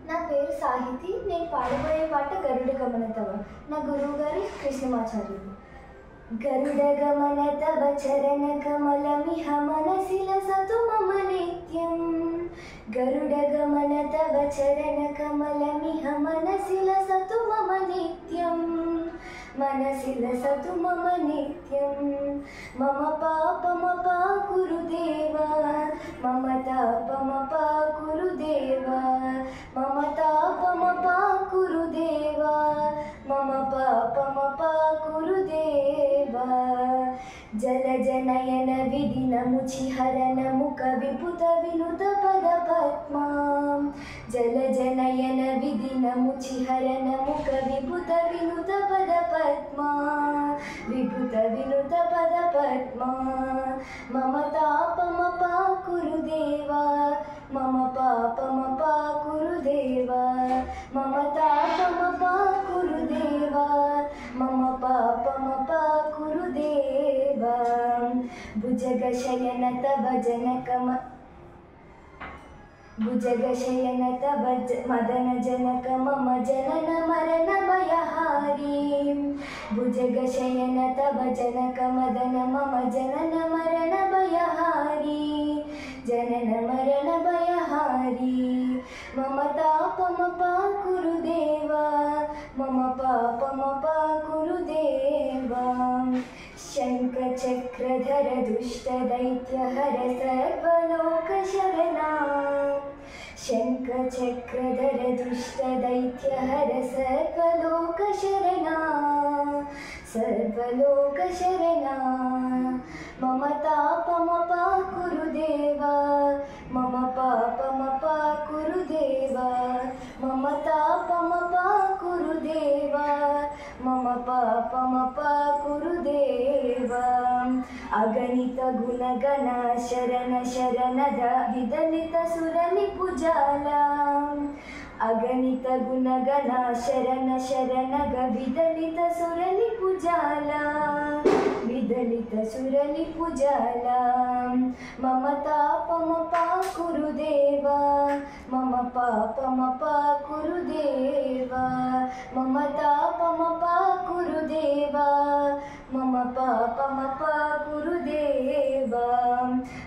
నా పేరు సాహితి. నేను పాడబోయే పాట గరుడ గమన తవ. నా గురువు గారు కృష్ణమాచార్యులు. గరుడ గమన తవ చరణ కమలమిహ మనసిల సతు మమ నిత్యం. గరుడ గమన తవ చరణ కమలమిహ మనసిల సతు మమ నిత్యం. మనసిల సతు మమ నిత్యం. మమ పాపమ కురుదేవా మమ తాపమ కురుదేవా మమ తాపమ కురుదేవా మమ పాపమ కురుదేవా. జలజనయన విదిన ముచిహరణ ముఖ విపుత వినుత పద పద్మా. జలజనయన విదిన ముచిహరణ ముఖ విపుత వినుత పద పద్మా. విభుత వినుత పద పద్మా. మమ తాపమ కురుదేవా మమ పాపమ కురుదేవా మమ తాపమ కురుదేవా మమ పాపమ కురుదేవా. భుజగశయన తవ జనకమ భుజగశయన తవ మదన జనక మమ జనన మరణ భయహారీ. భుజగశయన తవ జనక మదన మమ జనన మరణ భయహారీ. జనన మరణ భయహారీ. మమ తాపమ కురుదేవా మమ పాపమ కురుదేవా. శంఖచక్రధర దుష్టదైత్యహర సర్వలోకశరణా. శంఖచక్రధర దుష్టదైత్యహర సర్వలోకశరణా. సర్వలోకశరణా. మమ తాపమ కురుదేవా మమ పాపమ కురుదేవా మమ తాపమ కురుదేవా మమ పాపమ కురుదేవా. అగణిత గుణగణ శరణ శరణద విదలిత సురనిపుజాల. అగణిత గుణగణ శరణ శరణగ విదలిత సురనిపుజాల. విదలిత సురనిపుజాల. మమ తాపమ కురుదేవా మమ పాపమ కురుదేవా మమ తాపమ కురుదేవా మమ పాపమ కురుదేవా.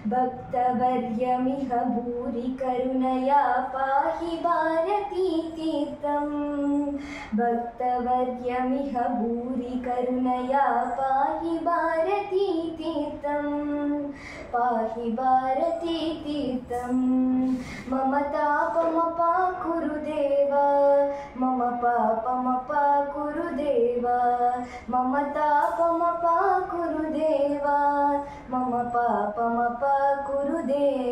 భక్తవర్యమిహ భూరి కరుణయా పాహి భారతీ తీర్థం. భక్తవర్యమిహ భూరి కరుణయా పాహి భారతీ తీర్థం. పాహి భారతీ తీర్థం. మమ తాపమ కురుదేవా మమ పాపమ కురుదేవా మమ తాపమ కురుదేవా మమ పాపమ కురుదేవా.